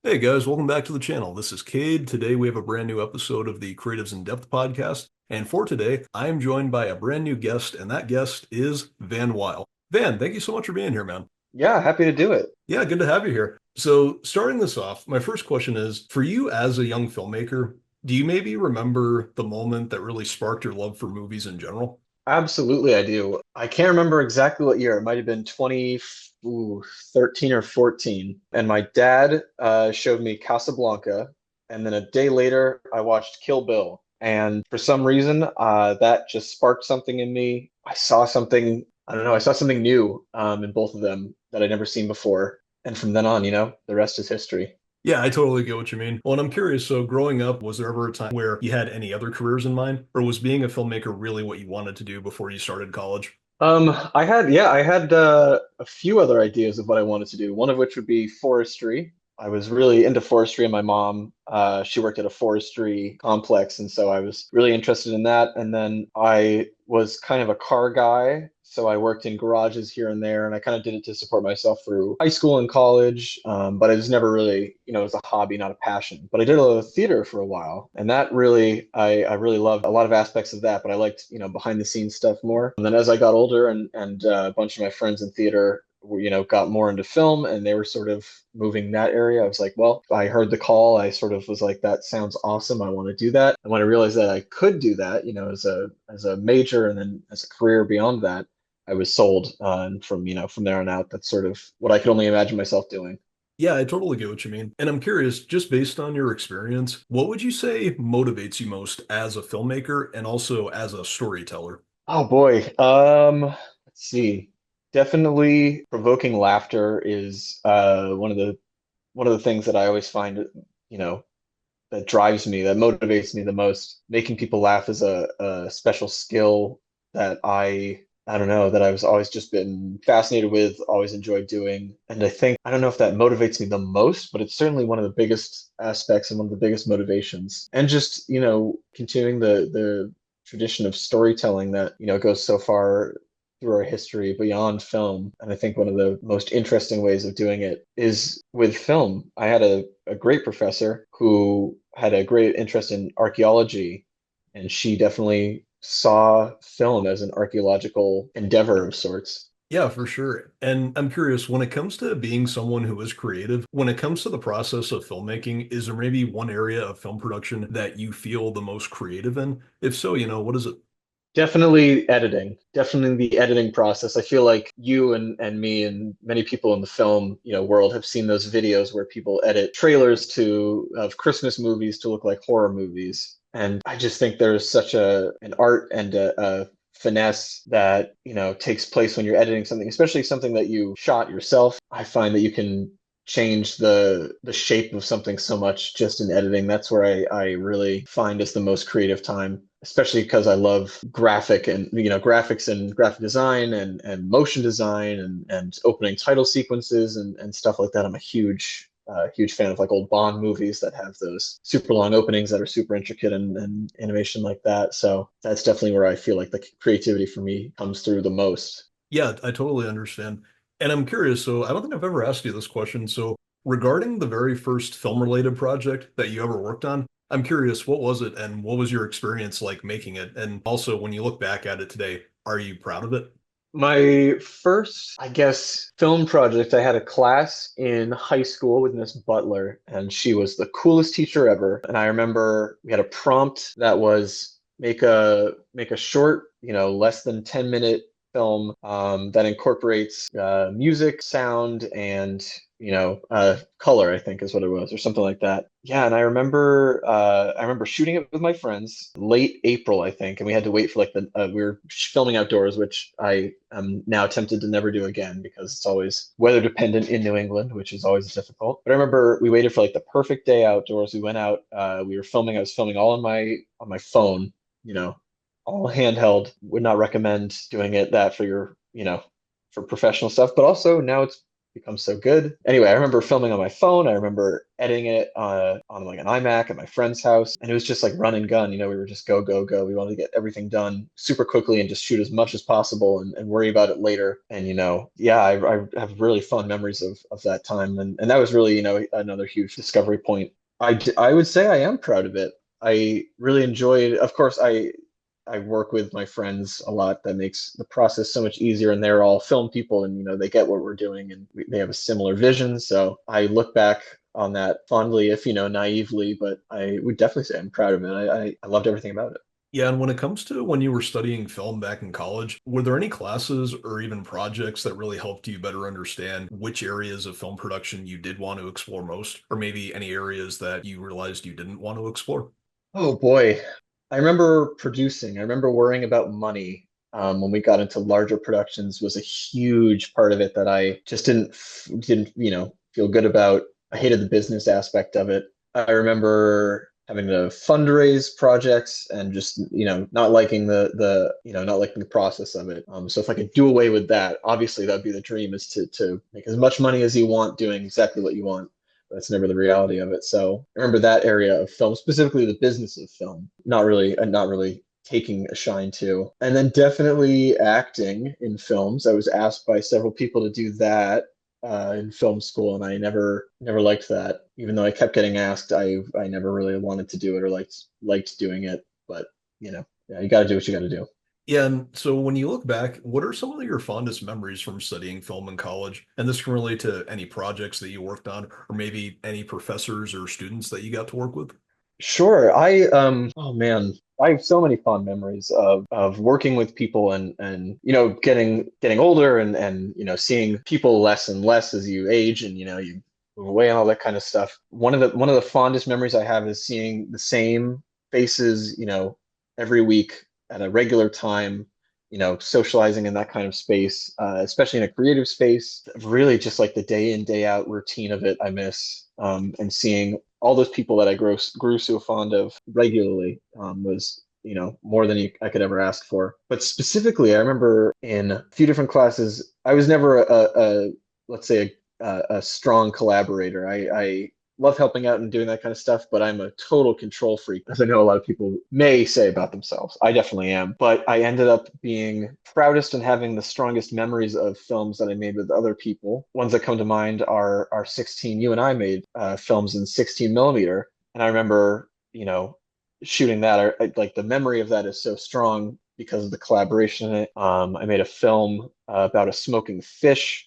Hey guys, welcome back to the channel. This is Cade. Today we have a brand new episode of the Creatives in Depth podcast. And for today, I am joined by a brand new guest, and that guest is Van Wile. Van, thank you so much for being here, man. Yeah, happy to do it. Yeah, good to have you here. So, starting this off, my first question is for you as a young filmmaker, do you maybe remember the moment that really sparked your love for movies in general? Absolutely, I do. I can't remember exactly what year. It might have been 2013 or 14. And my dad showed me Casablanca. And then a day later, I watched Kill Bill. And for some reason, that just sparked something in me. I saw something, I don't know, I saw something new in both of them that I'd never seen before. And from then on, the rest is history. Yeah, I totally get what you mean. Well, and I'm curious, so growing up, was there ever a time where you had any other careers in mind, or was being a filmmaker really what you wanted to do before you started college? I had a few other ideas of what I wanted to do. One of which would be forestry. I was really into forestry, and my mom, she worked at a forestry complex, and so I was really interested in that. And then I was kind of a car guy, so I worked in garages here and there, and I kind of did it to support myself through high school and college. But it was never really, it was a hobby, not a passion. But I did a little theater for a while, and that really, I really loved a lot of aspects of that. But I liked, behind the scenes stuff more. And then as I got older, and a bunch of my friends in theater got more into film and they were sort of moving that area. I was like, well, I heard the call. I sort of was like, that sounds awesome. I want to do that. And when I realized that I could do that, as a major and then as a career beyond that, I was sold. And from there on out, that's sort of what I could only imagine myself doing. Yeah, I totally get what you mean. And I'm curious, just based on your experience, what would you say motivates you most as a filmmaker and also as a storyteller? Oh boy. Let's see. Definitely provoking laughter is one of the things that I always find, you know, that drives me, that motivates me the most. Making people laugh is a special skill that I don't know, that I was always just been fascinated with, always enjoyed doing. And I don't know if that motivates me the most, but it's certainly one of the biggest aspects and one of the biggest motivations. And just, continuing the tradition of storytelling that, goes so far through our history beyond film. And I think one of the most interesting ways of doing it is with film. I had a great professor who had a great interest in archaeology, and she definitely saw film as an archaeological endeavor of sorts. Yeah, for sure. And I'm curious, when it comes to being someone who is creative, when it comes to the process of filmmaking, is there maybe one area of film production that you feel the most creative in? If so, what is it? Definitely editing, definitely the editing process. I feel like you and me and many people in the film, world have seen those videos where people edit trailers of Christmas movies to look like horror movies. And I just think there's such an art and a finesse that, takes place when you're editing something, especially something that you shot yourself. I find that you can change the shape of something so much just in editing. That's where I really find is the most creative time, especially because I love graphics and graphic design and motion design and opening title sequences and stuff like that. I'm a huge fan of like old Bond movies that have those super long openings that are super intricate and animation like that. So that's definitely where I feel like the creativity for me comes through the most. Yeah, I totally understand. And I'm curious, so I don't think I've ever asked you this question. So, regarding the very first film-related project that you ever worked on, I'm curious, what was it and what was your experience like making it? And also, when you look back at it today, are you proud of it? My first, I guess, film project, I had a class in high school with Miss Butler, and she was the coolest teacher ever. And I remember we had a prompt that was make a short, less than 10-minute film that incorporates music, sound, and color, I think is what it was, or something like that. Yeah, and I remember shooting it with my friends late April, I think, and we had to wait for like we were filming outdoors, which I am now tempted to never do again because it's always weather dependent in New England, which is always difficult. But I remember we waited for like the perfect day outdoors. We went out, we were filming. I was filming all on my phone, you know, all handheld. Would not recommend doing it that for your, for professional stuff. But also now it's become so good. Anyway, I remember filming on my phone. I remember editing it on like an iMac at my friend's house, and it was just like run and gun. We were just go, go, go. We wanted to get everything done super quickly and just shoot as much as possible and worry about it later. And yeah, I have really fond memories of that time, and that was really another huge discovery point. I would say I am proud of it. I really enjoyed, of course, I work with my friends a lot. That makes the process so much easier, and they're all film people, and they get what we're doing, and they have a similar vision. So I look back on that fondly, if naively, but I would definitely say I'm proud of it. I loved everything about it. Yeah, and when it comes to when you were studying film back in college, were there any classes or even projects that really helped you better understand which areas of film production you did want to explore most, or maybe any areas that you realized you didn't want to explore? Oh boy. I remember producing. I remember worrying about money when we got into larger productions was a huge part of it that I just didn't feel good about. I hated the business aspect of it. I remember having to fundraise projects and just not liking not liking the process of it. So if I could do away with that, obviously that'd be the dream, is to make as much money as you want doing exactly what you want. That's never the reality of it. So I remember that area of film, specifically the business of film, not really taking a shine to. And then definitely acting in films. I was asked by several people to do that in film school, and I never liked that. Even though I kept getting asked, I never really wanted to do it or liked doing it. But yeah, you got to do what you got to do. Yeah, and so when you look back, what are some of your fondest memories from studying film in college? And this can relate to any projects that you worked on, or maybe any professors or students that you got to work with. Sure. Oh man, I have so many fond memories of working with people and getting older and seeing people less and less as you age and you move away and all that kind of stuff. One of the fondest memories I have is seeing the same faces, every week at a regular time, socializing in that kind of space, especially in a creative space. Really just like the day in, day out routine of it, I miss. And seeing all those people that I grew so fond of regularly was more than I could ever ask for. But specifically, I remember in a few different classes, I was never let's say a strong collaborator. I love helping out and doing that kind of stuff, but I'm a total control freak, as I know a lot of people may say about themselves. I definitely am. But I ended up being proudest and having the strongest memories of films that I made with other people. Ones that come to mind are our 16, you and I made films in 16 millimeter. And I remember, shooting that. Like the memory of that is so strong because of the collaboration in it. I made a film about a smoking fish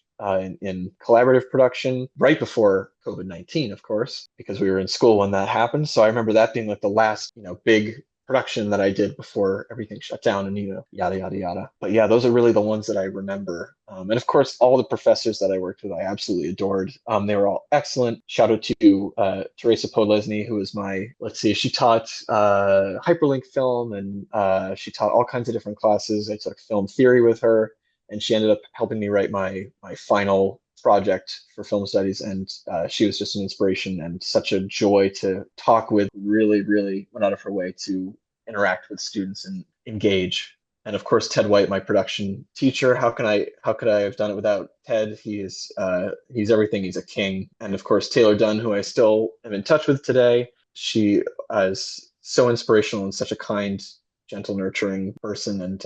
in collaborative production right before COVID-19, of course, because we were in school when that happened. So I remember that being like the last, big production that I did before everything shut down and, yada, yada, yada. But yeah, those are really the ones that I remember. And of course, all the professors that I worked with, I absolutely adored. They were all excellent. Shout out to Teresa Podlesny, who was let's see, she taught hyperlink film and she taught all kinds of different classes. I took film theory with her, and she ended up helping me write my final project for film studies. And she was just an inspiration and such a joy to talk with. Really, really went out of her way to interact with students and engage. And of course, Ted White, my production teacher. How could I have done it without Ted? He's everything. He's a king. And of course, Taylor Dunn, who I still am in touch with today. She is so inspirational and such a kind, gentle, nurturing person, and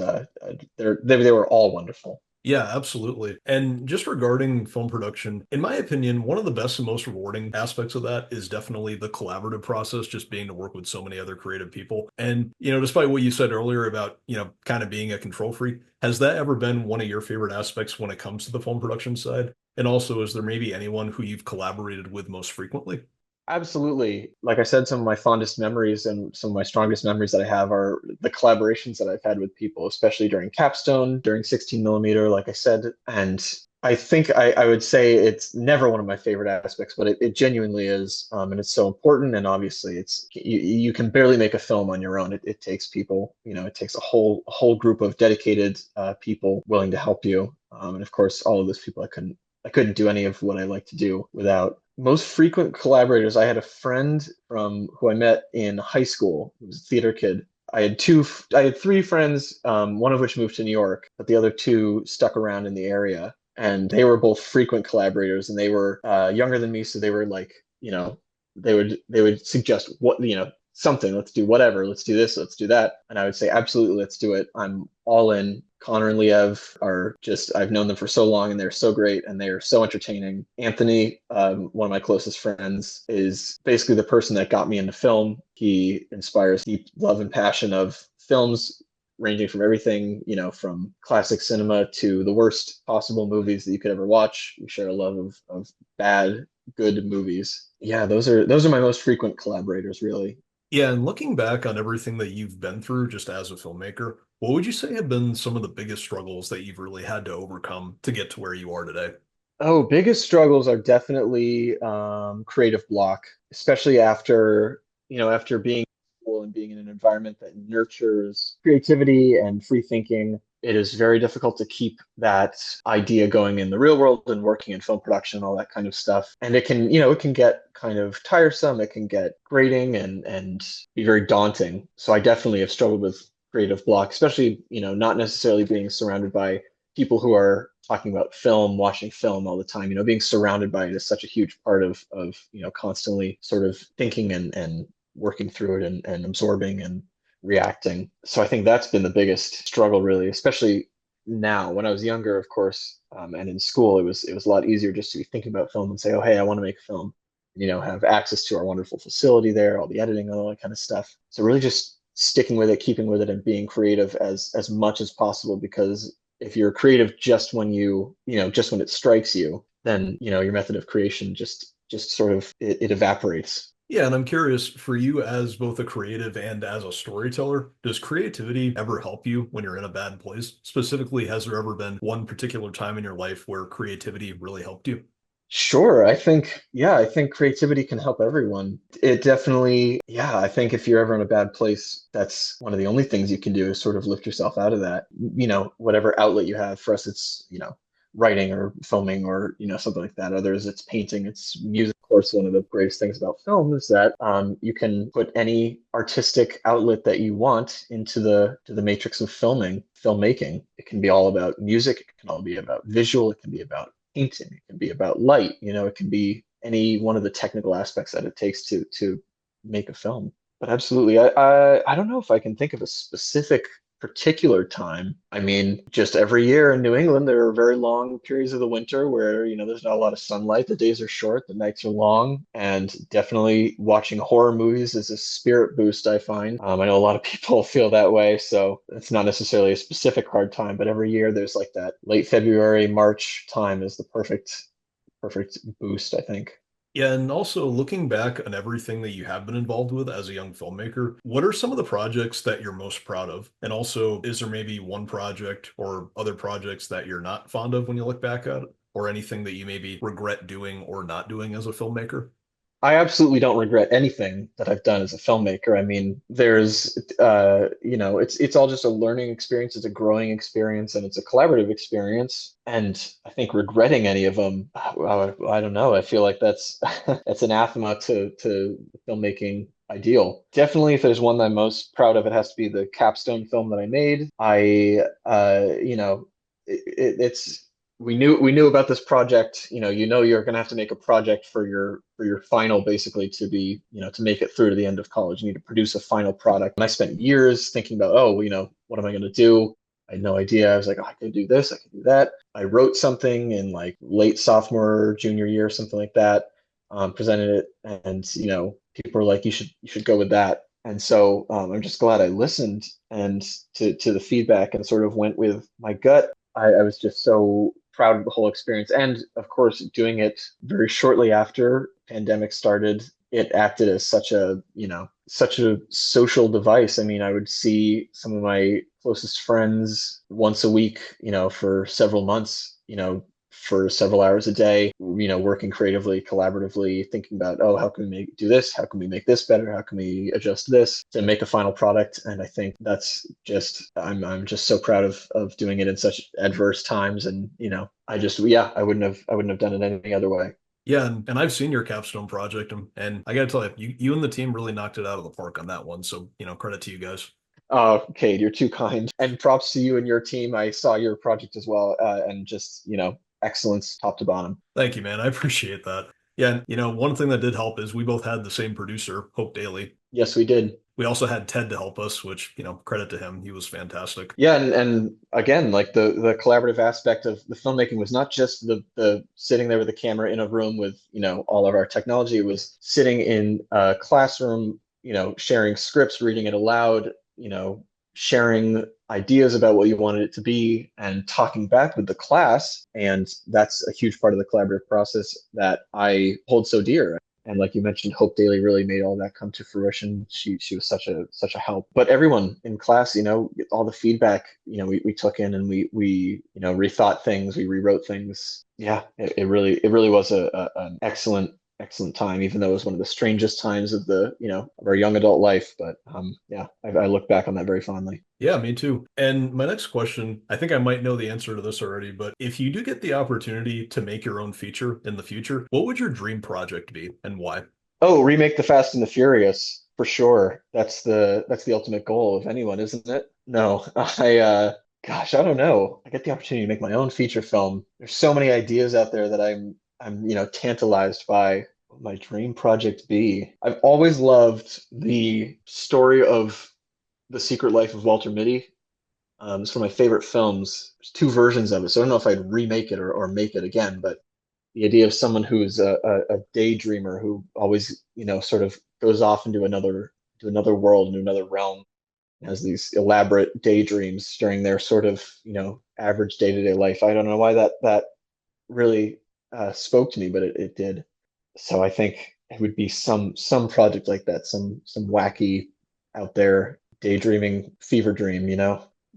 they were all wonderful. Yeah, absolutely. And just regarding film production, in my opinion, one of the best and most rewarding aspects of that is definitely the collaborative process, just being to work with so many other creative people. And, despite what you said earlier about, kind of being a control freak, has that ever been one of your favorite aspects when it comes to the film production side? And also, is there maybe anyone who you've collaborated with most frequently? Absolutely. Like I said, some of my fondest memories and some of my strongest memories that I have are the collaborations that I've had with people, especially during Capstone, during 16 millimeter, like I said. And I think I would say it's never one of my favorite aspects, but it genuinely is. And it's so important. And obviously, you can barely make a film on your own. It takes people, it takes a whole group of dedicated people willing to help you. And of course, all of those people I couldn't do any of what I like to do without. Most frequent collaborators, I had a friend from who I met in high school, who was a theater kid. I had three friends, one of which moved to New York, but the other two stuck around in the area. and they were both frequent collaborators, and they were younger than me, so they were like, they would suggest what, something, let's do whatever, let's do this, let's do that, and I would say absolutely, let's do it. I'm all in. Connor and Liev are just, I've known them for so long and they're so great and they're so entertaining. Anthony, one of my closest friends, is basically the person that got me into film. He inspires deep love and passion of films, ranging from everything, from classic cinema to the worst possible movies that you could ever watch. We share a love of bad, good movies. Yeah, those are my most frequent collaborators, really. Yeah, and looking back on everything that you've been through just as a filmmaker, what would you say have been some of the biggest struggles that you've really had to overcome to get to where you are today? Oh, biggest struggles are definitely creative block, especially after being in school and being in an environment that nurtures creativity and free thinking. It is very difficult to keep that idea going in the real world and working in film production, all that kind of stuff. And it can get kind of tiresome. It can get grating and be very daunting. So I definitely have struggled with creative block, especially, not necessarily being surrounded by people who are talking about film, watching film all the time. Being surrounded by it is such a huge part of constantly sort of thinking and working through it and absorbing and reacting. So I think that's been the biggest struggle, really, especially now. When I was younger, of course, and in school, it was a lot easier just to be thinking about film and say, oh, hey, I want to make a film. Have access to our wonderful facility there, all the editing, all that kind of stuff. So really just sticking with it, keeping with it, and being creative as much as possible, because if you're creative just when just when it strikes you, then your method of creation just sort of it evaporates. Yeah, and I'm curious for you as both a creative and as a storyteller, does creativity ever help you when you're in a bad place? Specifically, has there ever been one particular time in your life where creativity really helped you? Sure. I think creativity can help everyone. It definitely, yeah, I think if you're ever in a bad place, that's one of the only things you can do is sort of lift yourself out of that. Whatever outlet you have. For us, it's, writing or filming or, something like that. Others, it's painting, it's music. Of course, one of the greatest things about film is that you can put any artistic outlet that you want into the matrix of filmmaking. It can be all about music, it can all be about visual, it can be about painting, it can be about light, it can be any one of the technical aspects that it takes to make a film. But absolutely, I don't know if I can think of a specific particular time. I mean, just every year in New England, there are very long periods of the winter where, there's not a lot of sunlight. The days are short, the nights are long, and definitely watching horror movies is a spirit boost, I find. I know a lot of people feel that way, so it's not necessarily a specific hard time, but every year there's like that late February, March time is the perfect boost, I think. Yeah, and also looking back on everything that you have been involved with as a young filmmaker, what are some of the projects that you're most proud of? And also, is there maybe one project or other projects that you're not fond of when you look back at it, or anything that you maybe regret doing or not doing as a filmmaker? I absolutely don't regret anything that I've done as a filmmaker. I mean, it's all just a learning experience, it's a growing experience, and it's a collaborative experience. And I think regretting any of them, I don't know. I feel like that's that's anathema to the filmmaking ideal. Definitely, if there's one that I'm most proud of, it has to be the capstone film that I made. It's we knew about this project. You're going to have to make a project for your final, basically, to be, to make it through to the end of college. You need to produce a final product. And I spent years thinking about, oh, what am I going to do? I had no idea. I was like, oh, I could do this, I could do that. I wrote something in like late sophomore, junior year, something like that. Presented it, and people were like, you should go with that. And so I'm just glad I listened and to the feedback and sort of went with my gut. I was just so proud of the whole experience. And of course, doing it very shortly after pandemic started, it acted as such a social device. I mean, I would see some of my closest friends once a week, for several months, for several hours a day, working creatively, collaboratively, thinking about, oh, how can we do this? How can we make this better? How can we adjust this to make a final product? And I think that's just, I'm just so proud of doing it in such adverse times. And, yeah, I wouldn't have done it any other way. Yeah, and I've seen your capstone project, and I gotta tell you, you and the team really knocked it out of the park on that one. So, credit to you guys. Oh, Cade, you're too kind. And props to you and your team. I saw your project as well, and just, excellence top to bottom. Thank you, man. I appreciate that. Yeah, and, one thing that did help is we both had the same producer, Hope Daly. Yes, we did. We also had Ted to help us, which, credit to him. He was fantastic. Yeah, and again, like the collaborative aspect of the filmmaking was not just the sitting there with the camera in a room with, all of our technology. It was sitting in a classroom, sharing scripts, reading it aloud, sharing ideas about what you wanted it to be and talking back with the class. And that's a huge part of the collaborative process that I hold so dear. And like you mentioned, Hope Daly really made all that come to fruition. She was such a help. But everyone in class, all the feedback, we took in, and we rethought things, we rewrote things. Yeah, it really was an excellent time, even though it was one of the strangest times of of our young adult life. But yeah, I look back on that very fondly. Yeah, me too. And my next question, I think I might know the answer to this already, but if you do get the opportunity to make your own feature in the future, what would your dream project be and why? Oh, remake the Fast and the Furious for sure. That's the ultimate goal of anyone, isn't it? No, gosh, I don't know. I get the opportunity to make my own feature film. There's so many ideas out there that I'm tantalized by. What my dream project be? I've always loved the story of The Secret Life of Walter Mitty. It's one of my favorite films. There's two versions of it, so I don't know if I'd remake it or make it again, but the idea of someone who's a daydreamer who always, sort of goes off into another world, into another realm, has these elaborate daydreams during their sort of, average day-to-day life. I don't know why that really spoke to me, but it did. So I think it would be some project like that, some wacky out there daydreaming fever dream.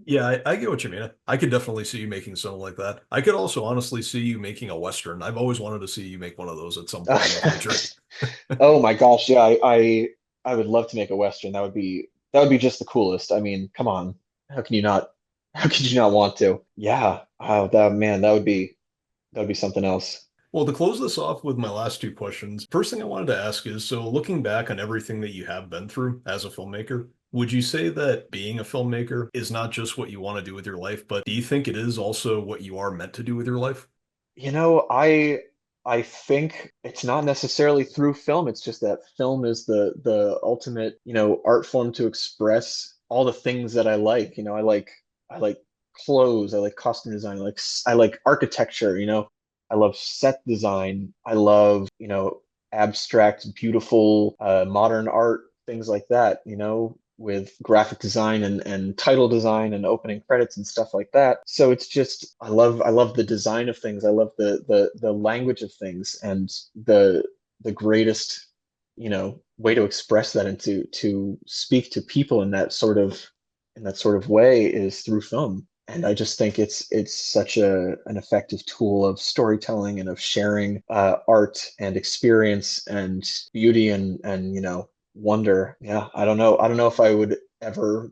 Yeah, I get what you mean. I could definitely see you making something like that. I could also honestly see you making a Western. I've always wanted to see you make one of those at some point in the future. Oh my gosh, yeah, I would love to make a Western. That would be just the coolest. I mean, come on. How can you not how could you not want to? Yeah. Oh, that man, that would be something else. Well, to close this off with my last two questions, first thing I wanted to ask is, so looking back on everything that you have been through as a filmmaker, would you say that being a filmmaker is not just what you want to do with your life, but do you think it is also what you are meant to do with your life? I think it's not necessarily through film. It's just that film is the ultimate, art form to express all the things that I like. I like clothes, I like costume design, I like architecture, I love set design. I love, abstract, beautiful, modern art, things like that, with graphic design and title design and opening credits and stuff like that. So it's just I love the design of things. I love the language of things, and the greatest, way to express that and to speak to people in that sort of way is through film. And I just think it's such an effective tool of storytelling and of sharing art and experience and beauty and wonder. Yeah, I don't know if I would ever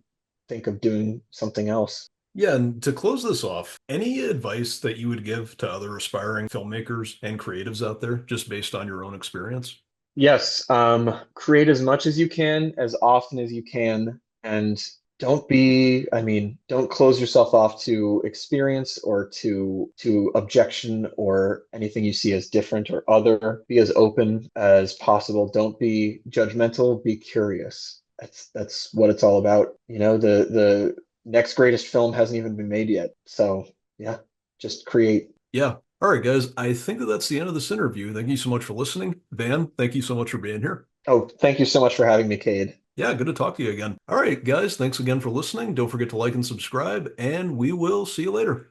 think of doing something else. Yeah, and to close this off, any advice that you would give to other aspiring filmmakers and creatives out there, just based on your own experience? Yes, create as much as you can, as often as you can, and don't close yourself off to experience or to objection or anything you see as different or other. Be as open as possible. Don't be judgmental, be curious. That's what it's all about. The next greatest film hasn't even been made yet. So, yeah, just create. Yeah. All right, guys, I think that that's the end of this interview. Thank you so much for listening. Van, thank you so much for being here. Oh, thank you so much for having me, Cade. Yeah, good to talk to you again. All right, guys, thanks again for listening. Don't forget to like and subscribe, and we will see you later.